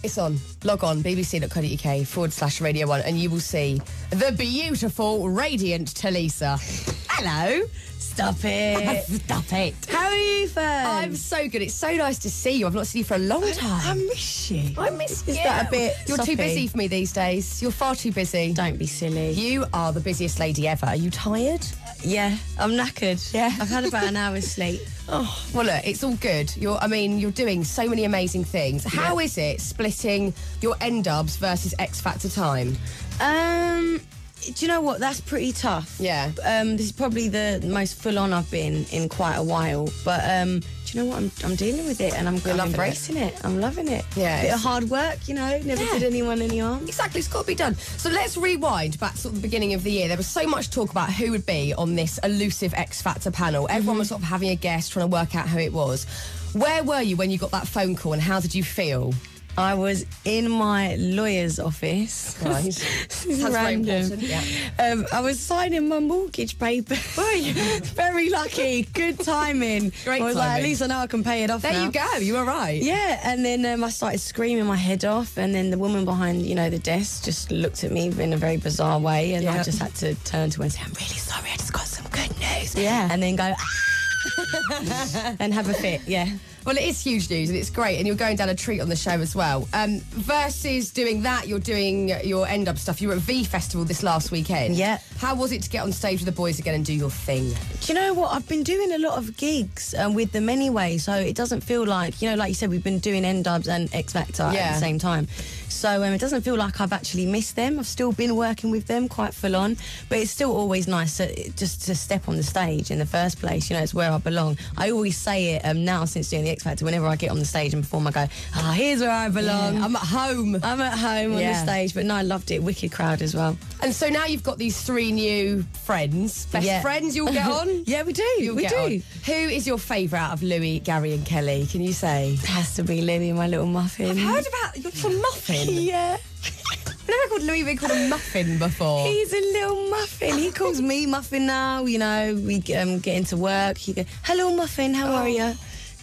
It's on. Log on, bbc.co.uk/Radio 1, and you will see the beautiful, radiant Tulisa. Hello. Stop it. Stop it. How are you, Fern? I'm so good. It's so nice to see you. I've not seen you for a long time. I miss you. I miss you. Is that a bit You're soppy? too busy for me these days. You're far too busy. Don't be silly. You are the busiest lady ever. Are you tired? Yeah, I'm knackered. Yeah. I've had about an hour's sleep. Oh, well, look, it's all good. You're doing so many amazing things. How is it splitting your N-Dubz versus X Factor time? Do you know what? That's pretty tough. Yeah. This is probably the most full-on I've been in quite a while. But do you know what? I'm dealing with it, and I'm embracing it. I'm loving it. Yeah. Bit of hard work, you know. Never did anyone any harm. Exactly, it's got to be done. So let's rewind back to sort of the beginning of the year. There was so much talk about who would be on this elusive X Factor panel. Everyone was sort of having a guess, trying to work out who it was. Where were you when you got that phone call, and how did you feel? I was in my lawyer's office. Right. This is That's very random. important, yeah. I was signing my mortgage paper. Very lucky. Good timing. Great I was like, timing. at least I know I can pay it off There now. you go, you were right. Yeah, and then I started screaming my head off, and then the woman behind, the desk just looked at me in a very bizarre way, and I just had to turn to her and say, I'm really sorry, I just got some good news. Yeah. And then go, ah! And have a fit, yeah. Well, it is huge news, and it's great, and you're going down a treat on the show as well. Versus doing that, you're doing your N-Dubz stuff. You were at V Festival this last weekend. Yeah. How was it to get on stage with the boys again and do your thing? Do you know what? I've been doing a lot of gigs with them anyway, so it doesn't feel like, like you said, we've been doing N-Dubz and X Factor at the same time. So it doesn't feel like I've actually missed them. I've still been working with them quite full on, but it's still always nice just to step on the stage in the first place. It's where I belong. I always say it now since doing the X Factor. Whenever I get on the stage and perform, I go, here's where I belong. Yeah, I'm at home. I'm at home on the stage, but no, I loved it. Wicked crowd as well. And so now you've got these 3 new friends, best friends you'll get on? Yeah, we do. We do. Who is your favourite out of Louis, Gary and Kelly? Can you say? It has to be Louis, my little muffin. I've heard about your little muffin. Yeah. I've never called Louis called a muffin before. He's a little muffin. He calls me muffin now. We get into work. He goes, hello, muffin, how are you?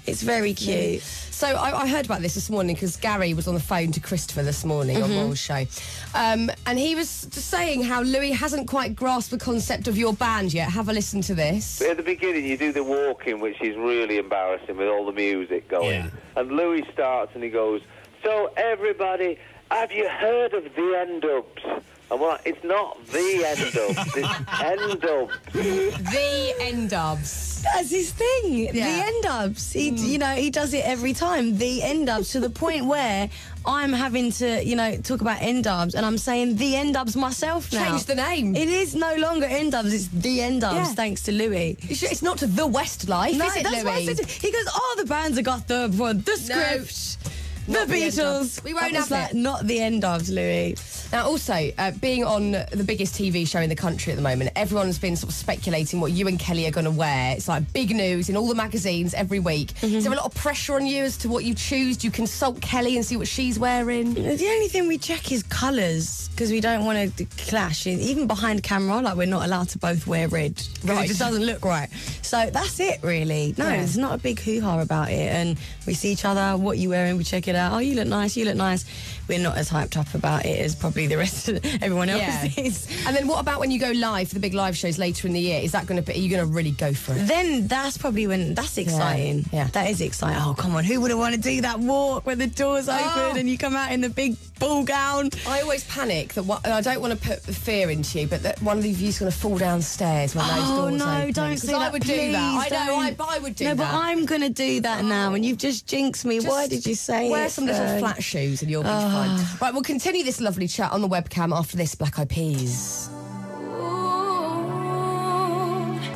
It's very cute. So I heard about this morning because Gary was on the phone to Christopher this morning on Royal's show. And he was just saying how Louis hasn't quite grasped the concept of your band yet. Have a listen to this. At the beginning, you do the walking, which is really embarrassing with all the music going. Yeah. And Louis starts and he goes, so everybody, have you heard of the N-Dubz? And we're like, it's not the N-Dubz, it's N-Dubz. The N-Dubz. That's his thing. Yeah. The N-Dubz. He does it every time. The N-Dubz, to the point where I'm having to, talk about N-Dubz, and I'm saying the N-Dubz myself now. Change the name. It is no longer N-Dubz, it's the N-Dubz, thanks to Louis. It's not to the Westlife, No, is it, that's Louis? what I said. He goes, the bands have got the script. The not the Beatles. N-Dubz. We won't I was have like, it. not the N-Dubz, Louis. Now, also, being on the biggest TV show in the country at the moment, everyone's been sort of speculating what you and Kelly are going to wear. It's like big news in all the magazines every week. Is there a lot of pressure on you as to what you choose? Do you consult Kelly and see what she's wearing? The only thing we check is colours, because we don't want to clash. Even behind camera, we're not allowed to both wear red. Right. It just doesn't look right. So that's it, really. No, there's not a big hoo-ha about it. And we see each other, what you wearing, we check it out. Oh, you look nice, you look nice. We're not as hyped up about it as probably the rest of everyone else is. And then what about when you go live for the big live shows later in the year? Is that going to be, are you going to really go for it? Then that's probably when, that's exciting. Yeah. That is exciting. Oh, come on, who would have wanted to do that walk when the doors open and you come out in the big ball gown? I always panic that and I don't want to put the fear into you, but that one of you's going to fall downstairs when those doors no, open. don't 'Cause say I that, would do that. please, I know, don't. I would do no, that. but I'm going to do that now, and you've just jinxed me. Why did you say Wear it? some little Fern? flat shoes and you'll be fine. Right, we'll continue this lovely chat on the webcam after this Black Eyed Peas.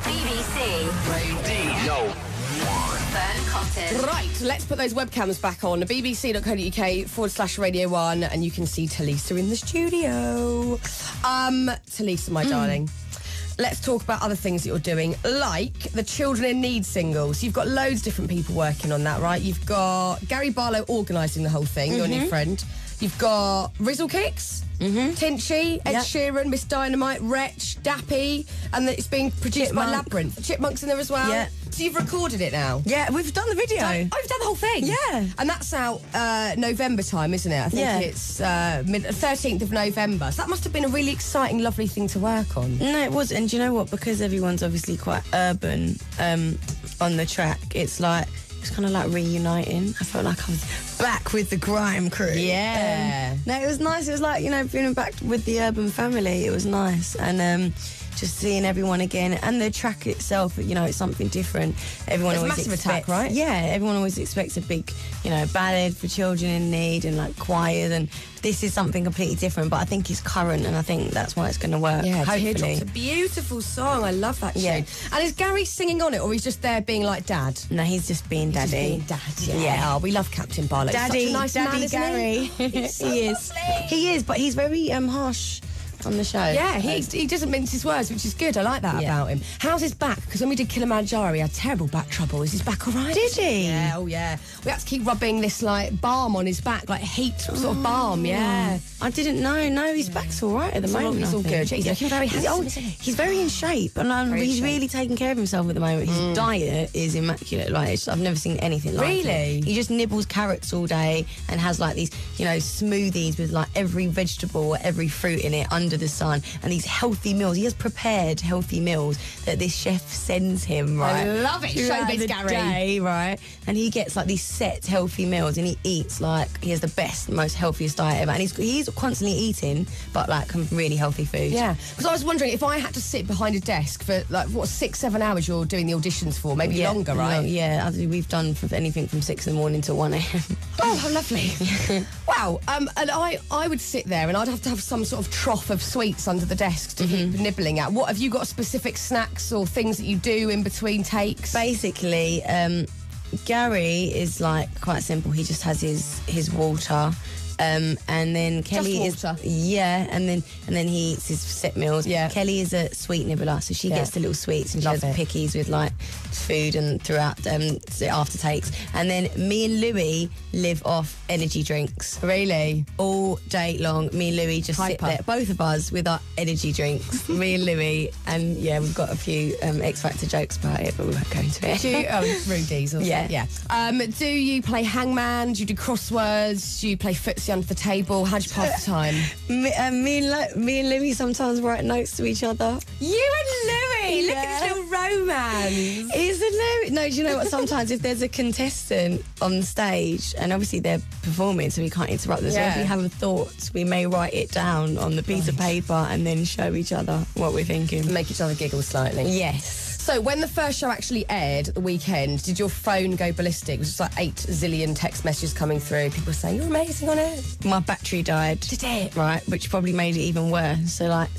BBC. Radio. Fern Cotton. Right, let's put those webcams back on. bbc.co.uk/Radio 1, and you can see Tulisa in the studio. Tulisa, my darling. Let's talk about other things that you're doing, like the Children in Need singles. You've got loads of different people working on that, right? You've got Gary Barlow organising the whole thing, your new friend. You've got Rizzle Kicks, Tinchy, Ed Sheeran, Miss Dynamite, Wretch, Dappy, and it's being produced by Chipmunk. Labyrinth. Chipmunk's in there as well. Yeah. So you've recorded it now? Yeah, we've done the video. Oh, you've done the whole thing? Yeah. And that's out November time, isn't it? I think it's 13th of November. So that must have been a really exciting, lovely thing to work on. No, it was. And do you know what? Because everyone's obviously quite urban on the track, it's kind of like reuniting. I felt like I was back with the grime crew. Yeah. No, it was nice. It was like, being back with the urban family. It was nice. And just seeing everyone again. And the track itself, it's something different. Everyone It's always Massive expects, Attack, right? Yeah, everyone always expects a big, ballad for children in need and like choirs. And this is something completely different, but I think it's current and I think that's why it's going to work. Yeah, hopefully. Teardrop's a beautiful song. I love that Yeah. tune. And is Gary singing on it, or he's just there being like dad? No, he's just being daddy. Just being dad, yeah. Oh, we love Captain Barlow. Daddy, He's such a nice Daddy man, isn't Gary. He's so He is. lovely. He is, but he's very harsh on the show. Yeah, he doesn't mince his words, which is good. I like that about him. How's his back? Because when we did Kilimanjaro, he had terrible back trouble. Is his back all right? Did he? Yeah, oh yeah. We had to keep rubbing this balm on his back, like heat sort of balm. Yeah. I didn't know. No, his back's all right at the moment. He's all I think. good. He's looking very handsome, He's, isn't he? he's very in shape, and Very in he's shape. really taking care of himself at the moment. His diet is immaculate. I've never seen anything like it. Really? He just nibbles carrots all day and has like these, smoothies with like every vegetable, every fruit in it under the sun, and these healthy meals. He has prepared healthy meals that this chef sends him. Right, I love it. throughout Showbiz the Gary. day, right? And he gets like these set healthy meals, and he eats he has the best, most healthiest diet ever, and he's constantly eating, but like really healthy food. Yeah, because I was wondering if I had to sit behind a desk for 6-7 hours you're doing the auditions for, maybe longer, right? Yeah, we've done anything from 6 in the morning to 1 a.m. Oh, how lovely. Wow. And I would sit there and I'd have to have some sort of trough of sweets under the desk to keep nibbling at. What have you got specific snacks or things that you do in between takes? Basically, Gary is like quite simple. He just has his water. And then Kelly water? and then he eats his set meals. Yeah. Kelly is a sweet nibbler, so she gets the little sweets and she Love has it. pickies with like food and throughout the after takes. And then me and Louis live off energy drinks Really? all day long. Me and Louis just sit Hyper. there, both of us with our energy drinks. Me and Louis, and yeah, we've got a few X Factor jokes about it, but we won't go into it. Do you, Rudy's or Yeah. Yeah. Do you play hangman? Do you do crosswords? Do you play footsie under the table? How do you pass the time? Me and Louis sometimes write notes to each other. You and Louis! Look Yeah. at this little romance! Isn't it? No, do you know what? Sometimes if there's a contestant on stage, and obviously they're performing, so we can't interrupt them. So if Yeah. we have a thought, we may write it down on the piece of paper and then show each other what we're thinking. Make each other giggle slightly. Yes. So when the first show actually aired at the weekend, did your phone go ballistic? It was just like 8 zillion text messages coming through. People saying, you're amazing on it. My battery died. Did it? Right, which probably made it even worse. So, like,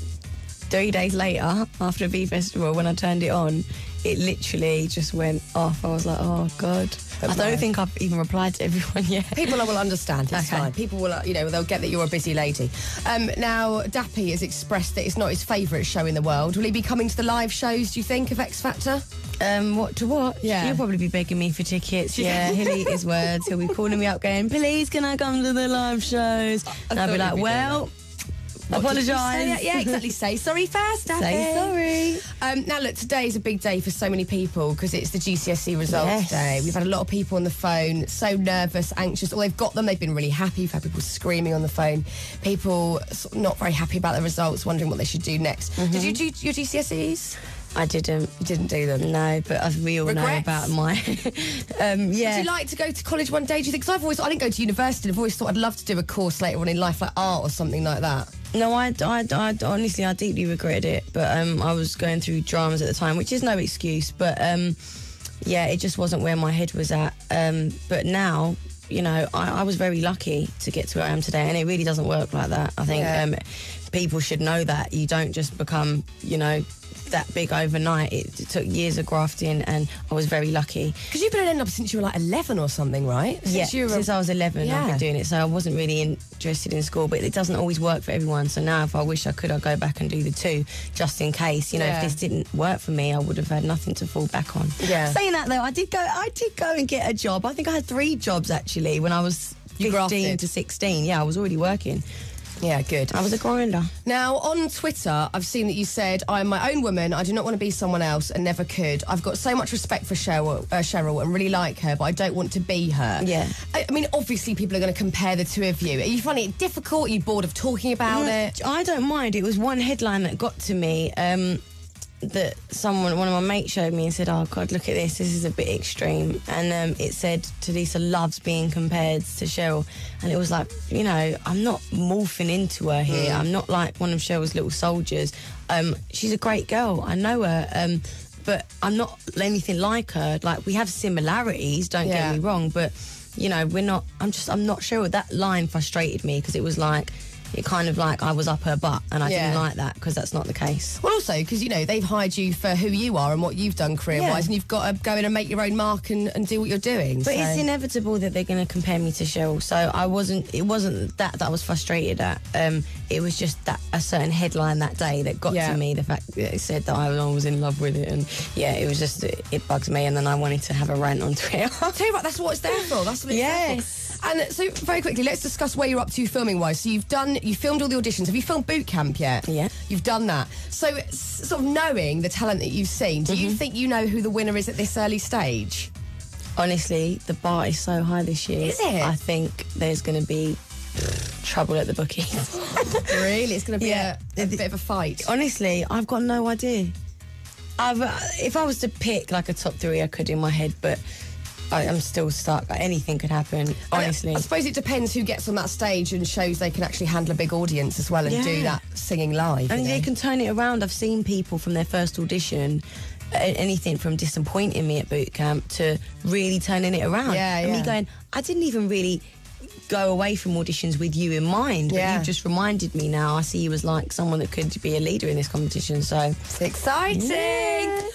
3 days later, after the B Festival, when I turned it on, it literally just went off. I was like, oh, God. I don't think I've even replied to everyone yet. People will understand. It's Okay. fine. People will, they'll get that you're a busy lady. Now, Dappy has expressed that it's not his favourite show in the world. Will he be coming to the live shows, do you think, of X Factor? What to watch? Yeah. He'll probably be begging me for tickets. Yeah, he'll eat his words. He'll be calling me up going, please, can I come to the live shows? And I'll be thought like, you'd be well, What did you apologise. say? Yeah, exactly. Say sorry first, Dappy. Say sorry. Now, look, today is a big day for so many people because it's the GCSE results Yes. day. We've had a lot of people on the phone, so nervous, anxious. Or they've got them, they've been really happy. We've had people screaming on the phone. People sort of not very happy about the results, wondering what they should do next. Did you do your GCSEs? I didn't. You didn't do them. No, but we all know Regrets? about my... yeah. Would you like to go to college one day, do you think? Because I didn't go to university. I've always thought I'd love to do a course later on in life, like art or something like that. No, I honestly, I deeply regretted it. But I was going through dramas at the time, which is no excuse. But yeah, it just wasn't where my head was at. But now, I was very lucky to get to where I am today, and it really doesn't work like that. I think people should know that you don't just become, that big overnight. It took years of grafting, and I was very lucky. Because you've been at N-Dubz since you were like 11 or something, right? Since I was 11, Yeah. I've been doing it. So I wasn't really interested in school, but it doesn't always work for everyone. So now, if I wish I could, I'd go back and do the 2, just in case. If this didn't work for me, I would have had nothing to fall back on. Yeah. Saying that though, I did go and get a job. I think I had 3 jobs actually when I was You 15 grafted. to 16. Yeah, I was already working. Yeah, good. I was a grinder. Now, on Twitter, I've seen that you said, I'm my own woman, I do not want to be someone else and never could. I've got so much respect for Cheryl and really like her, but I don't want to be her. Yeah. I mean, obviously, people are going to compare the two of you. Are you finding it difficult? Are you bored of talking about it? I don't mind. It was one headline that got to me. That one of my mates showed me and said, oh God, look at this is a bit extreme. And it said Tulisa loves being compared to Cheryl, and it was like, you know, I'm not morphing into her here. I'm not like one of Cheryl's little soldiers. She's a great girl, I know her, but I'm not anything like her. Like, we have similarities, don't get me wrong, but you know, I'm not Cheryl. That line frustrated me because it was like, it kind of like I was up her butt, and I didn't like that, because that's not the case. Well, also, because, you know, they've hired you for who you are and what you've done career-wise, and you've got to go in and make your own mark and do what you're doing. But it's inevitable that they're going to compare me to Cheryl, so it wasn't that I was frustrated at. It was just that a certain headline that day that got to me, the fact that it said that I was in love with it, and it was just, it bugs me, and then I wanted to have a rant on Twitter. I'll tell you what, that's what it's there for. That's what it's there for. And so, very quickly, let's discuss where you're up to filming-wise. So you filmed all the auditions. Have you filmed boot camp yet? Yeah. You've done that. So, sort of knowing the talent that you've seen, do you think you know who the winner is at this early stage? Honestly, the bar is so high this year. Is it? I think there's going to be trouble at the bookies. Really? It's going to be a bit of a fight? Honestly, I've got no idea. If I was to pick like a top 3, I could in my head, but I'm still stuck. Like, anything could happen, honestly. I suppose it depends who gets on that stage and shows they can actually handle a big audience as well and do that singing live. And they can turn it around. I've seen people from their first audition, anything from disappointing me at boot camp to really turning it around. And me going, I didn't even really go away from auditions with you in mind, but you've just reminded me now. I see you as like someone that could be a leader in this competition, so it's exciting.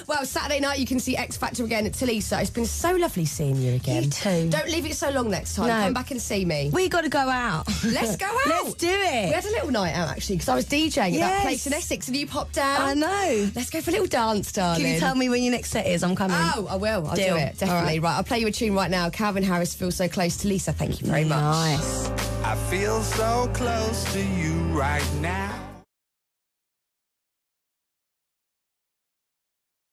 Well, Saturday night you can see X Factor again at Tulisa. It's been so lovely seeing you again. You too. Don't leave it so long next time. Come back and see me. We got to go out. Let's go out. Let's do it. We had a little night out actually, because I was DJing at that place in Essex and you popped down. I know. Let's go for a little dance, darling. Can you tell me when your next set is? I'm coming. Oh, I will. I'll do it, definitely. Right, I'll play you a tune right now. Calvin Harris, Feel So Close. Tulisa, thank you very much. Nice. I feel so close to you right now.